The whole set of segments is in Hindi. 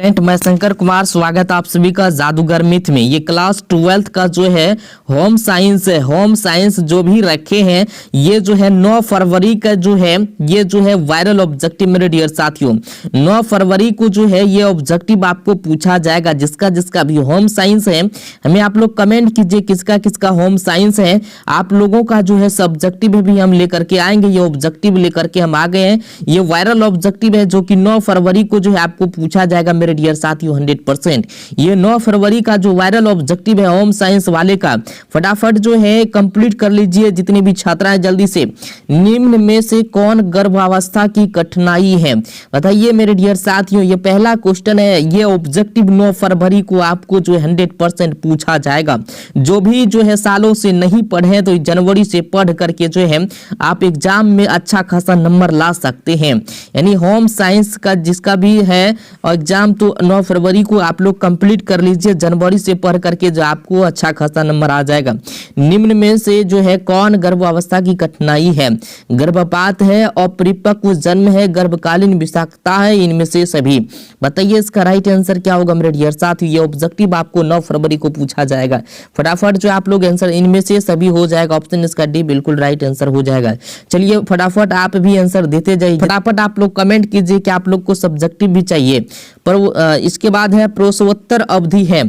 मैं शंकर कुमार, स्वागत आप सभी का जादूगर मिथ में। ये क्लास 12th का जो है होम साइंस है। होम साइंस जो भी रखे हैं ये जो है 9 फरवरी का जो है ये जो है वायरल ऑब्जेक्टिव मेरे डियर साथियों, 9 फरवरी को जो है ये ऑब्जेक्टिव आपको पूछा जाएगा। जिसका जिसका भी होम साइंस है हमें आप लोग कमेंट कीजिए किसका किसका होम साइंस है। आप लोगों का जो है सब्जेक्टिव भी हम लेकर के आएंगे। ये ऑब्जेक्टिव लेकर के हम आ गए हैं। ये वायरल ऑब्जेक्टिव है जो कि 9 फरवरी को जो है आपको पूछा जाएगा मेरे डियर साथियों 100%। ये 9 फरवरी का जो वायरल ऑब्जेक्टिव है होम साइंस वाले का, फटाफट जो है कंप्लीट कर लीजिए जितनी भी छात्राएं जल्दी से। निम्न में से कौन गर्भावस्था की कठिनाई है, बताइए मेरे डियर साथियों। ये पहला क्वेश्चन है। ये ऑब्जेक्टिव 9 फरवरी को आपको जो है 100% पूछा जाएगा। जो भी जो है सालों से नहीं पढ़े तो जनवरी से पढ़ करके जो है आप एग्जाम में अच्छा खासा नंबर ला सकते हैं। यानी होम साइंस का जिसका भी है एग्जाम तो 9 फरवरी को आप लोग कंप्लीट कर लीजिए। जनवरी से पढ़ करके जो आपको अच्छा खासा नंबर आ जाएगा। निम्न में से जो है कौन गर्भावस्था की कठिनाई है, गर्भपात है, अपरिपक्व जन्म है, गर्भकालीन विषाक्तता है, इनमें से सभी। बताइए इसका राइट आंसर क्या होगा मेरे डियर साथियों। ये ऑब्जेक्टिव आपको 9 फरवरी को पूछा जाएगा। फटाफट जो आप लोग आंसर इनमें से सभी हो जाएगा। ऑप्शन इसका डी बिल्कुल राइट आंसर हो जाएगा। चलिए फटाफट आप भी आंसर देते जाइए। फटाफट आप लोग कमेंट कीजिए कि आप लोग को सब्जेक्टिव भी चाहिए। पर इसके बाद है प्रसवोत्तर अवधि है।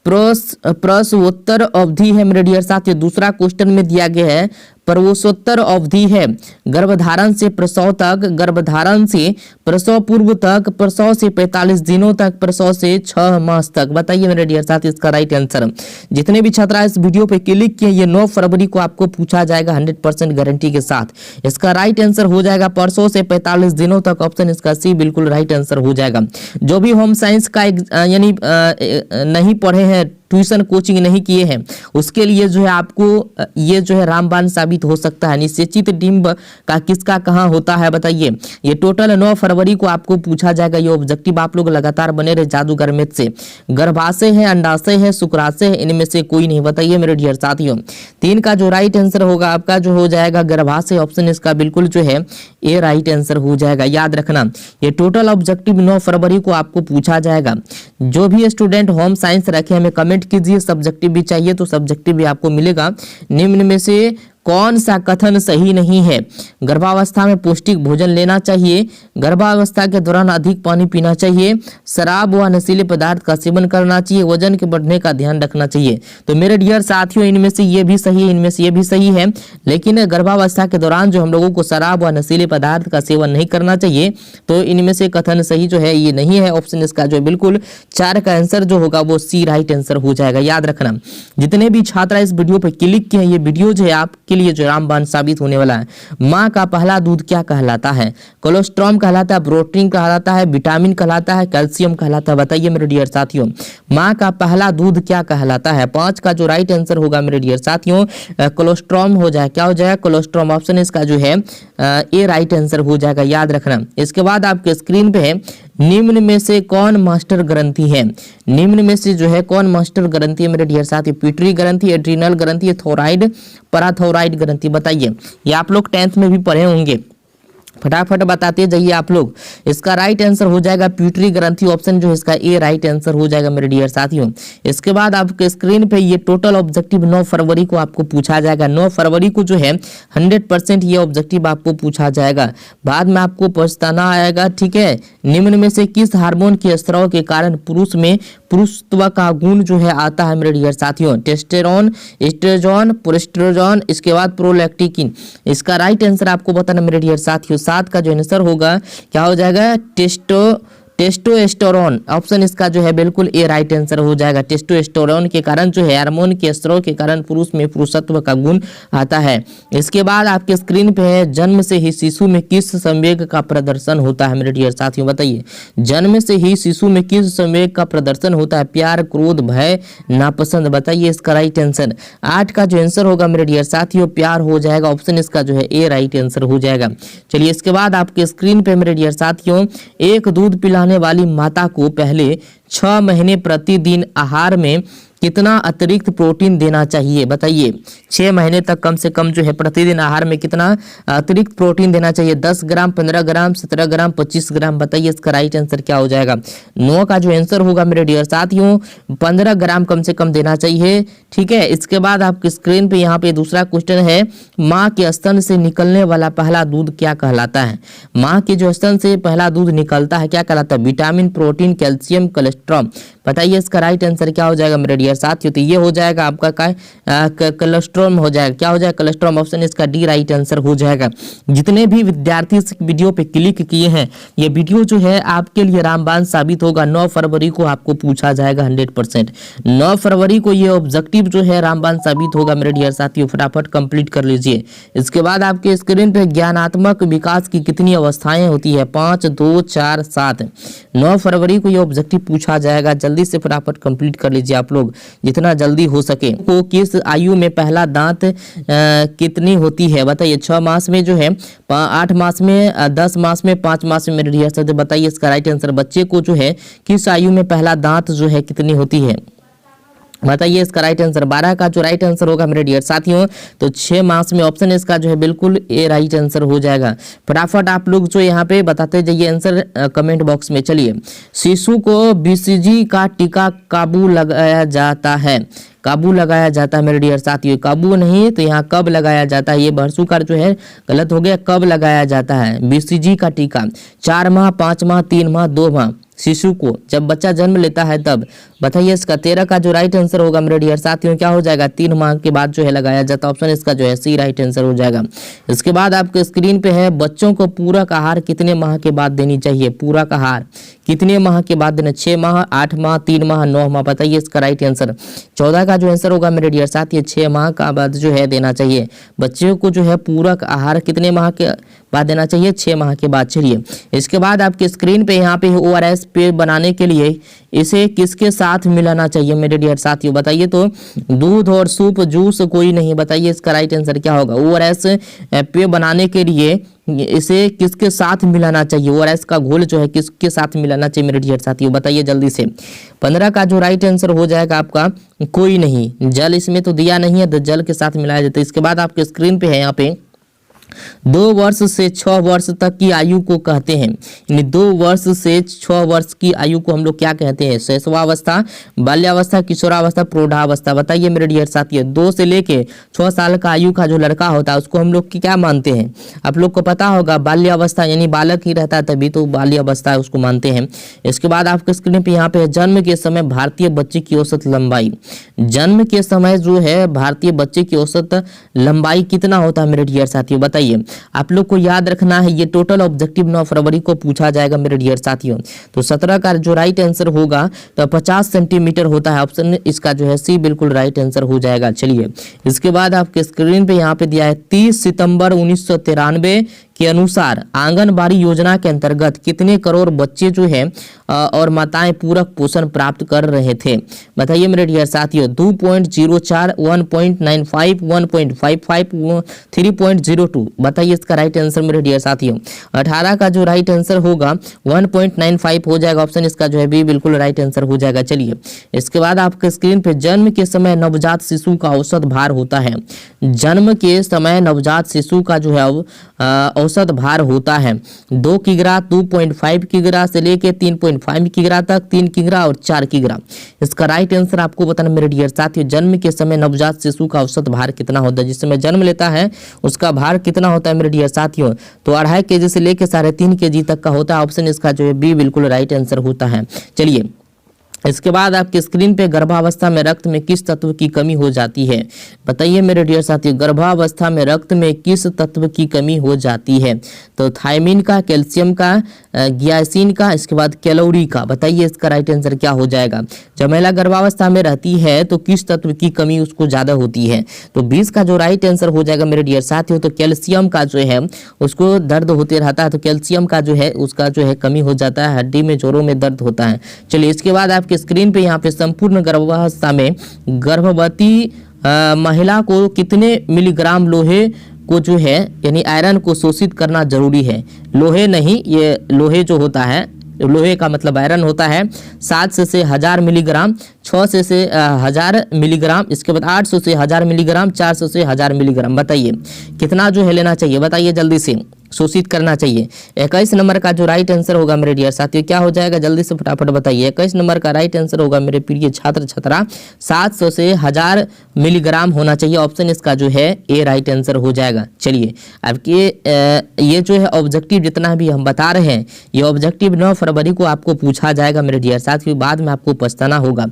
प्रसवोत्तर अवधि है मेरे डियर साथियों। दूसरा क्वेश्चन में दिया गया है प्रसवोत्तर अवधि है गर्भधारण से प्रसव तक, गर्भधारण से प्रसव पूर्व तक, प्रसव से 45 दिनों तक, प्रसव से 6 मास तक। बताइए मेरे डियर साथी इसका राइट आंसर। जितने भी छात्र इस वीडियो पे क्लिक किए ये 9 फरवरी को आपको पूछा जाएगा 100% गारंटी के साथ। इसका राइट आंसर हो जाएगा प्रसव से 45 दिनों तक। ऑप्शन इसका सी बिल्कुल राइट आंसर हो जाएगा। जो भी होम साइंस का यानी नहीं पढ़े हैं, ट्यूशन कोचिंग नहीं किए हैं, उसके लिए जो है आपको ये जो है रामबाण साबित हो सकता है। निश्चित डिंब का किसका कहाँ होता है बताइए। ये टोटल 9 फरवरी को आपको पूछा जाएगा। ये ऑब्जेक्टिव आप लोग लगातार बने रहे जादूगर मिथ से। गर्भाशय है, अंडाशय है, शुक्राशय है, इनमें से कोई नहीं। बताइए मेरे डियर साथियों। 3 का जो राइट आंसर होगा आपका जो हो जाएगा गर्भाशय। ऑप्शन इसका बिल्कुल जो है ए राइट आंसर हो जाएगा। याद रखना ये टोटल ऑब्जेक्टिव 9 फरवरी को आपको पूछा जाएगा। जो भी स्टूडेंट होम साइंस रखे हमें कमेंट कीजिए। सब्जेक्टिव भी चाहिए तो सब्जेक्टिव भी आपको मिलेगा। निम्न में से कौन सा कथन सही नहीं है, गर्भावस्था में पौष्टिक भोजन लेना चाहिए, गर्भावस्था के दौरान अधिक पानी पीना चाहिए, शराब व नशीले पदार्थ का सेवन करना चाहिए, वजन के बढ़ने का ध्यान रखना चाहिए। तो मेरे डियर साथियों इनमें से ये भी सही है, इनमें से ये भी सही है। लेकिन गर्भावस्था के दौरान जो हम लोगों को शराब व नशीले पदार्थ का सेवन नहीं करना चाहिए, तो इनमें से कथन सही जो है ये नहीं है। ऑप्शन इसका जो बिल्कुल 4 का आंसर जो होगा वो सी राइट आंसर हो जाएगा। याद रखना जितने भी छात्र इस वीडियो पर क्लिक किए ये वीडियो जो है आपके लिए जो रामबाण साबित होने वाला है। माँ का पहला दूध क्या कहलाता है, कोलेस्ट्रॉल कहलाता है, प्रोटीन कहलाता है, विटामिन कहलाता है, कैल्शियम कहलाता है। बताइए मेरे डियर साथियों माँ का पहला दूध क्या कहलाता है। 5 का जो राइट आंसर होगा मेरे डियर साथियों कोलेस्ट्रॉल हो जाए। क्या हो जाएगा कोलेस्ट्रॉल। ऑप्शन इसका जो है ए राइट आंसर हो जाएगा। याद रखना। इसके बाद आपके स्क्रीन पे है निम्न में से कौन मास्टर ग्रंथि है। निम्न में से जो है कौन मास्टर ग्रंथि है मेरे डियर साथी। पिट्यूटरी ग्रंथि, एड्रिनल ग्रंथि, थायराइड, पैराथायराइड ग्रंथि। बताइए ये आप लोग 10th में भी पढ़े होंगे। फटाफट बताते जाइए आप लोग। इसका राइट आंसर हो जाएगा पिट्यूटरी ग्रंथि। ऑप्शन जो है इसका ए राइट आंसर हो जाएगा मेरे डियर साथियों। इसके बाद आपके स्क्रीन पे ये टोटल ऑब्जेक्टिव 9 फरवरी को आपको पूछा जाएगा। 9 फरवरी को जो है 100% ये ऑब्जेक्टिव आपको पूछा जाएगा। बाद में आपको पछताना आएगा। ठीक है। निम्न में से किस हार्मोन के स्राव के कारण पुरुष में पुरुषत्व का गुण जो है आता है मेरे डियर साथियों। टेस्टेरोन, एस्ट्रोजन, प्रोस्टेरोन, इसके बाद प्रोलैक्टिन। इसका राइट आंसर आपको बताना मेरे डियर साथियों। 7 का जो आंसर होगा क्या हो जाएगा टेस्टोस्टेरोन। ऑप्शन इसका जो है बिल्कुल ए राइट आंसर हो जाएगा। टेस्टोस्टेरोन के कारण जो है हार्मोन के स्राव के कारण पुरुष में पुरुषत्व का गुण आता है। इसके बाद आपके स्क्रीन पे है जन्म से ही शिशु में किस संवेग का प्रदर्शन होता है मेरे डियर साथियों। बताइए जन्म से ही शिशु में किस संवेग का प्रदर्शन होता है। प्यार, क्रोध, भय, नापसंद। बताइए इसका राइट आंसर। 8 का जो आंसर होगा मेरे डियर साथियों प्यार हो जाएगा। ऑप्शन इसका जो है ए राइट आंसर हो जाएगा। चलिए इसके बाद आपके स्क्रीन पे मेरे डियर साथियों एक दूध पिलाने वाली माता को पहले 6 महीने प्रतिदिन आहार में कितना अतिरिक्त प्रोटीन देना चाहिए बताइए। 6 महीने तक कम से कम जो है प्रतिदिन आहार में कितना अतिरिक्त प्रोटीन देना चाहिए? 10 ग्राम, 15 ग्राम, 17 ग्राम, 25 ग्राम? बताइए इसका राइट आंसर क्या हो जाएगा। 9 का जो आंसर होगा मेरे डियर साथियों 15 ग्राम कम से कम देना चाहिए। ठीक है, इसके बाद आपकी स्क्रीन पे यहाँ पे दूसरा क्वेश्चन है, माँ के स्तन से निकलने वाला पहला दूध क्या कहलाता है? माँ के जो स्तन से पहला दूध निकलता है क्या कहलाता है? Vitamin, protein, calcium, cholesterol? बताइए इसका राइट आंसर क्या हो जाएगा मेरे डियर साथियों। तो ये हो जाएगा आपका कोलेस्ट्रॉल हो जाएगा। क्या हो जाएगा? कोलेस्ट्रॉल। ऑप्शन इसका डी राइट आंसर हो जाएगा। जितने भी विद्यार्थी इस वीडियो पे क्लिक किए हैं, ये वीडियो जो है आपके लिए रामबाण साबित होगा। 9 फरवरी को आपको पूछा जाएगा 100%। 9 फरवरी को ये ऑब्जेक्टिव जो है रामबाण साबित होगा मेरे डियर साथियों, फटाफट कंप्लीट कर लीजिए। इसके बाद आपके स्क्रीन पे ज्ञानात्मक विकास की कितनी अवस्थाएं होती है? 5, 2, 4, 7। 9 फरवरी को ये ऑब्जेक्टिव पूछा जाएगा। जल्दी से फटाफट कंप्लीट कर लीजिए आप लोग जितना जल्दी हो सके। को किस आयु में पहला दांत कितनी होती है? बताइए। 6 मास में जो है, 8 मास में, 10 मास में, 5 मास में मेरे डियर साथियों बताइए इसका राइट आंसर। बच्चे को जो है किस आयु में पहला दांत जो है कितनी होती है? बताइए इसका राइट आंसर। 12 का जो राइट आंसर होगा मेरे डियर साथियों तो 6 मास में। ऑप्शन इसका जो है बिल्कुल ए राइट आंसर हो जाएगा। फटाफट आप लोग जो यहाँ पे बताते जाइए आंसर कमेंट बॉक्स में। चलिए, शिशु को बीसीजी का टीका काबू लगाया जाता है? काबू लगाया जाता है मेरे डियर साथियों। काबू नहीं तो यहाँ कब लगाया जाता है? ये भरसूकार जो है गलत हो गया। कब लगाया जाता है बीसीजी का टीका? 4 माह, 5 माह, 3 माह, 2 माह? शिशु को जब बच्चा जन्म लेता है तब। बताइए इसका 13 का जो राइट आंसर होगा मेरे डियर साथियों क्या हो जाएगा? 3 माह के बाद जो है लगाया जाता है। ऑप्शन इसका जो है सी राइट आंसर हो जाएगा। इसके बाद आपके स्क्रीन पे है, बच्चों को पूरक आहार कितने माह के बाद देनी चाहिए? पूरक आहार कितने माह के बाद देना? 6 माह, 8 माह, 3 माह, 9 माह? बताइए इसका राइट आंसर। 14 का जो आंसर होगा मेरे डियर साथियों 6 माह का बाद जो है देना चाहिए। बच्चों को जो है पूरक आहार कितने माह के बाद देना चाहिए? 6 माह के बाद। चलिए, इसके बाद आपके स्क्रीन पे यहाँ पे ORS पेय बनाने के लिए इसे किसके साथ मिलाना चाहिए मेरे डियर साथियों? बताइए। तो दूध और सूप, जूस, कोई नहीं? बताइए इसका राइट आंसर क्या होगा। ORS पेय बनाने के लिए इसे किसके साथ मिलाना चाहिए? ORS का घोल जो है किसके साथ मिलाना चाहिए मेरे डियर साथियों? बताइए जल्दी से। 15 का जो राइट आंसर हो जाएगा आपका कोई नहीं। जल इसमें तो दिया नहीं है तो जल के साथ मिलाया जाता है। इसके बाद आपके स्क्रीन पे है यहाँ पे 2 वर्ष से 6 वर्ष तक की आयु को कहते हैं। यानी 2 वर्ष से 6 वर्ष की आयु को हम लोग क्या कहते हैं? शैशवावस्था, बाल्यावस्था, किशोरावस्था, प्रौढ़ावस्था? बताइए मेरे डियर साथियों। 2 से लेके 6 साल का आयु का जो लड़का होता है उसको हम लोग क्या मानते हैं? आप लोग को पता होगा बाल्यावस्था, यानी बालक ही रहता है तभी तो बाल्यावस्था उसको मानते हैं। इसके बाद आपके स्क्रीन पे यहाँ पे जन्म के समय भारतीय बच्चे की औसत लंबाई। जन्म के समय जो है भारतीय बच्चे की औसत लंबाई कितना होता है मेरे डियर साथियों? बताइए। आप लोग को याद रखना है ये टोटल ऑब्जेक्टिव 9 फरवरी को पूछा जाएगा मेरे डियर साथियों। तो 17 का जो राइट आंसर होगा तो 50 सेंटीमीटर होता है। ऑप्शन इसका जो है सी बिल्कुल राइट आंसर हो जाएगा। चलिए, इसके बाद आपके स्क्रीन पे यहाँ पे दिया है 30 सितंबर 1993 के अनुसार आंगनबाड़ी योजना के अंतर्गत कितने करोड़ बच्चे जो है और माताएं पूरक पोषण प्राप्त कर रहे थे? बताइए मेरे डियर साथियों। 2.04, 1.95, 1.55, 3.02? बताइए इसका राइट आंसर मेरे डियर साथियों। 18 का जो राइट आंसर होगा 1.95 हो जाएगा। ऑप्शन इसका जो है बी बिल्कुल राइट आंसर हो जाएगा। चलिए, इसके बाद आपके स्क्रीन पे जन्म के समय नवजात शिशु का औसत भार होता है। जन्म के समय नवजात शिशु का जो है औसत भार होता है 2 किग्रा, 2.5 किग्रा से लेके 3.5 किग्रा तक, 3 किग्रा और 4 किग्रा। इसका राइट आंसर आपको बताना मेरे डियर साथियों। जन्म के समय नवजात शिशु का औसत भार कितना होता है? जिस समय जन्म लेता है उसका भार कितना होता है मेरे डियर साथियों? तो 2.5 kg से लेके 3.5 kg तक का होता है। ऑप्शन इसका जो है बी बिल्कुल राइट आंसर होता है। चलिए, इसके बाद आपके स्क्रीन पे गर्भावस्था में रक्त में किस तत्व की कमी हो जाती है? बताइए मेरे डियर साथियों। गर्भावस्था में रक्त में किस तत्व की कमी हो जाती है? तो थायमिन का, कैल्शियम का, ग्यासिन का, इसके बाद कैलोरी का? बताइए इसका राइट आंसर क्या हो जाएगा। जब महिला गर्भावस्था में रहती है तो किस तत्व की कमी उसको ज्यादा होती है? तो 20 का जो राइट आंसर हो जाएगा मेरे डियर साथियों तो कैल्शियम का जो है उसको दर्द होते रहता है तो कैल्शियम का जो है उसका जो है कमी हो जाता है, हड्डी में जोड़ों में दर्द होता है। चलिए, इसके बाद आपके स्क्रीन पे यहाँ पे संपूर्ण गर्भावस्था में गर्भवती महिला को कितने मिलीग्राम लोहे को जो है यानी आयरन को शोषित करना जरूरी है? लोहे नहीं, ये लोहे जो होता है लोहे का मतलब आयरन होता है 700 से 1000 मिलीग्राम, 600 से 1000 मिलीग्राम, इसके बाद 800 से 1000 मिलीग्राम, 400 से 1000 मिलीग्राम। बताइए कितना जो है लेना चाहिए, बताइए जल्दी से, शोषित करना चाहिए। 21 नंबर का जो राइट आंसर होगा मेरे डियर साथियों क्या हो जाएगा, जल्दी से फटाफट बताइए। 21 नंबर का राइट आंसर होगा मेरे प्रिय छात्र छात्रा 700 से 1000 मिलीग्राम होना चाहिए। ऑप्शन इसका जो है ए राइट आंसर हो जाएगा। चलिए अब ये जो है ऑब्जेक्टिव जितना भी हम बता रहे हैं, ये ऑब्जेक्टिव 9 फरवरी को आपको पूछा जाएगा मेरे डियर साथियों, बाद में आपको पछताना होगा।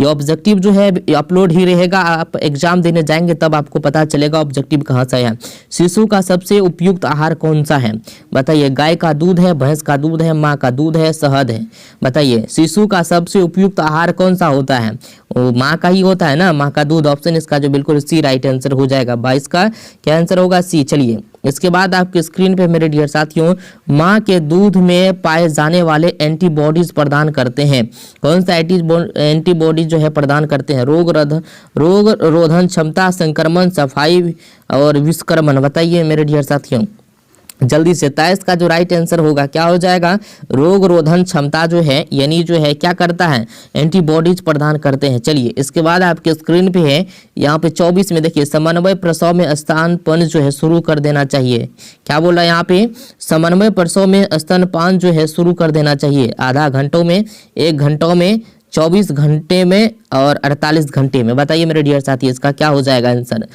ये ऑब्जेक्टिव जो है अपलोड ही रहेगा, आप एग्जाम देने जाएंगे तब आपको पता चलेगा ऑब्जेक्टिव कहाँ से है। शिशु का सबसे उपयुक्त आहार कौन सा है, बताइए। गाय का दूध है, भैंस का दूध है, माँ का दूध है, शहद है। बताइए शिशु का सबसे उपयुक्त आहार कौन सा होता है, वो माँ का ही होता है ना, माँ का दूध। ऑप्शन इसका जो बिल्कुल सी राइट आंसर हो जाएगा। 22 का क्या आंसर होगा, सी। चलिए इसके बाद आपके स्क्रीन पे मेरे डियर साथियों माँ के दूध में पाए जाने वाले एंटीबॉडीज प्रदान करते हैं। कौन सा एंटीबॉडीज जो है प्रदान करते हैं, रोग रोधन क्षमता, संक्रमण, सफाई और विषक्रमण। बताइए मेरे डियर साथियों जल्दी से। 23 का जो राइट आंसर होगा क्या हो जाएगा, रोग रोधन क्षमता जो है यानी जो है क्या करता है, एंटीबॉडीज प्रदान करते हैं। चलिए इसके बाद आपके स्क्रीन पे है यहाँ पे 24 में देखिए समन्वय प्रसव में स्तनपान जो है शुरू कर देना चाहिए। क्या बोला यहाँ पे, समन्वय प्रसव में स्तनपान जो है शुरू कर देना चाहिए। आधा घंटों में, 1 घंटों में, 24 घंटे में और 48 घंटे में। बताइए मेरे डियर साथी इसका क्या हो जाएगा आंसर।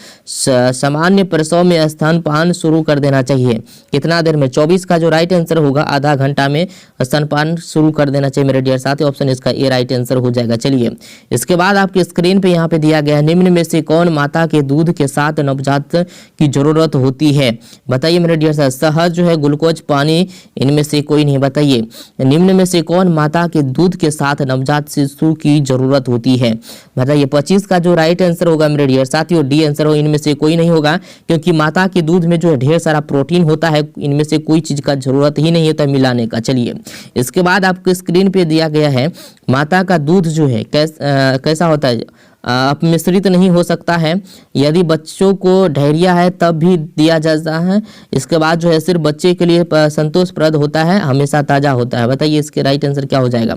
सामान्य प्रसव में स्तनपान शुरू कर देना चाहिए कितना देर में, 24 का जो राइट आंसर होगा आधा घंटा में स्तनपान शुरू कर देना चाहिए मेरे डियर साथी। ऑप्शन इसका ए राइट आंसर हो जाएगा। चलिए इसके बाद आपके स्क्रीन पे यहाँ पे दिया गया है निम्न में से कौन माता के दूध के साथ नवजात की जरूरत होती है। बताइए मेरे डियर साथी, शहद जो है, ग्लूकोज, पानी, इनमें से कोई नहीं। बताइए निम्न में से कौन माता के दूध के साथ नवजात शिशु की जरूरत होती है। बताइए 25 का जो राइट आंसर होगा मेरे डियर साथियों डी आंसर हो, इनमें से कोई नहीं होगा क्योंकि माता के दूध में जो है ढेर सारा प्रोटीन होता है, इनमें से कोई चीज का जरूरत ही नहीं होता मिलाने का। चलिए इसके बाद आपको स्क्रीन पे दिया गया है माता का दूध जो है कैसा होता है, अपमिश्रित नहीं हो सकता है। यदि बच्चों को डायरिया है तब भी दिया जाता है। इसके बाद जो है सिर्फ बच्चे के लिए संतोषप्रद होता है, हमेशा ताज़ा होता है। बताइए इसके राइट आंसर क्या हो जाएगा,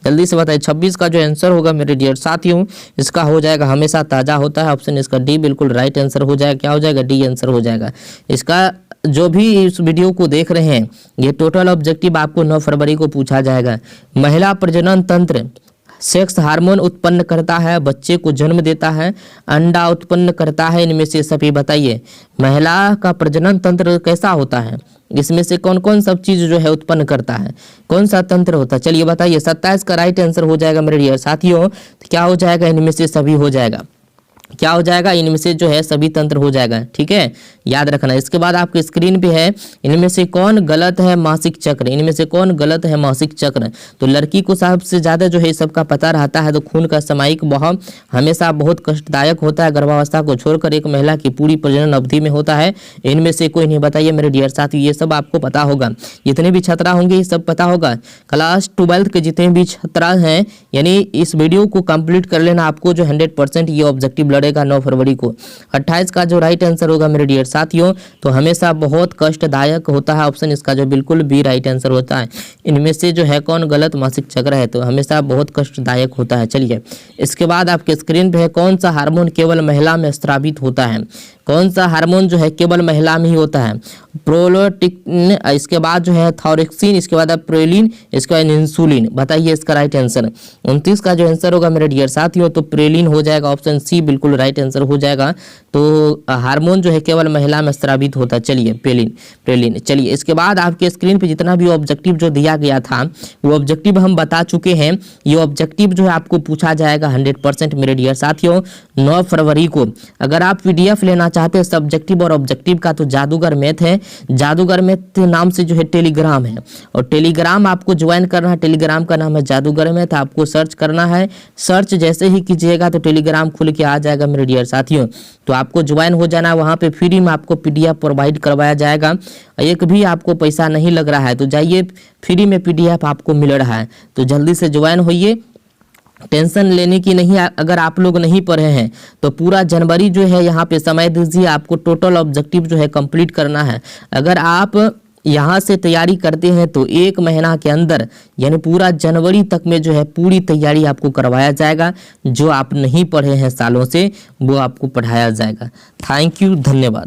जल्दी से बताइए। 26 का जो आंसर होगा मेरे डियर साथियों इसका हो जाएगा हमेशा ताज़ा होता है। ऑप्शन इसका डी बिल्कुल राइट आंसर हो जाएगा। क्या हो जाएगा, डी आंसर हो जाएगा। इसका जो भी इस वीडियो को देख रहे हैं ये टोटल ऑब्जेक्टिव आपको 9 फरवरी को पूछा जाएगा। महिला प्रजनन तंत्र सेक्स हार्मोन उत्पन्न करता है, बच्चे को जन्म देता है, अंडा उत्पन्न करता है, इनमें से सभी बताइए। महिला का प्रजनन तंत्र कैसा होता है, इसमें से कौन कौन सब चीज जो है उत्पन्न करता है, कौन सा तंत्र होता है, चलिए बताइए। 27 का राइट आंसर हो जाएगा मेरे डियर साथियों। क्या हो जाएगा, इनमें से सभी हो जाएगा। क्या हो जाएगा, इनमें से जो है सभी तंत्र हो जाएगा, ठीक है, याद रखना। इसके बाद आपके स्क्रीन पे है इनमें से कौन गलत है मासिक चक्र, इनमें से कौन गलत है मासिक चक्र। तो लड़की को सबसे ज्यादा जो है सबका पता रहता है, तो खून का सामयिक बहाव हमेशा बहुत कष्टदायक होता है, गर्भावस्था को छोड़कर एक महिला की पूरी प्रजनन अवधि में होता है। इनमें से कोई नहीं। बताइए मेरे डियर साथी ये सब आपको पता होगा, जितने भी छात्रा होंगे ये सब पता होगा। क्लास 12 के जितने भी छात्रा हैं यानी इस वीडियो को कंप्लीट कर लेना, आपको जो 100% ये ऑब्जेक्टिव लड़ेगा 9 फरवरी को। 28 का जो राइट आंसर होगा मेरे डियर साथियों तो हमेशा बहुत कष्टदायक होता है। ऑप्शन इसका जो बिल्कुल बी राइट आंसर होता है। इनमें से जो है कौन गलत मासिक चक्र है, तो हमेशा बहुत कष्टदायक होता है। चलिए इसके बाद आपके स्क्रीन पे है कौन सा हार्मोन केवल महिला में स्रावित होता है, कौन सा हार्मोन जो है केवल महिला में ही होता है। प्रोलेक्टिन, इसके बाद जो है थायरोक्सिन, इसके बाद प्रोलिन, इसके बाद इंसुलिन। बताइए इसका राइट आंसर। 29 का जो आंसर होगा मेरे डियर साथियों तो प्रोलिन हो जाएगा। ऑप्शन सी बिल्कुल राइट आंसर हो जाएगा। तो हार्मोन जो है केवल महिला में स्रावित होता है। चलिए प्रोलिन। चलिए इसके बाद आपके स्क्रीन पे जितना भी ऑब्जेक्टिव जो दिया गया था वो ऑब्जेक्टिव हम बता चुके हैं। ये ऑब्जेक्टिव जो है आपको पूछा जाएगा 100% मेरे डियर साथियों 9 फरवरी को। अगर आप PDF लेना चाहते हैं सब्जेक्टिव और ऑब्जेक्टिव का तो जादूगर मैथ है। जादूगर मैथ नाम से जो है टेलीग्राम है और टेलीग्राम आपको ज्वाइन करना है। टेलीग्राम का नाम है जादूगर मैथ, आपको सर्च करना है। सर्च जैसे ही कीजिएगा तो टेलीग्राम खुल के आ जाएगा मेरे डियर साथियों। तो आपको ज्वाइन हो जाना, वहाँ पे फ्री में आपको PDF प्रोवाइड करवाया जाएगा। एक भी आपको पैसा नहीं लग रहा है, तो जाइए फ्री में PDF आपको मिल रहा है, तो जल्दी से ज्वाइन होइए। टेंशन लेने की नहीं। अगर आप लोग नहीं पढ़े हैं तो पूरा जनवरी जो है यहाँ पे समय दीजिए, आपको टोटल ऑब्जेक्टिव जो है कंप्लीट करना है। अगर आप यहाँ से तैयारी करते हैं तो 1 महीना के अंदर यानी पूरा जनवरी तक में जो है पूरी तैयारी आपको करवाया जाएगा। जो आप नहीं पढ़े हैं सालों से वो आपको पढ़ाया जाएगा। थैंक यू, धन्यवाद।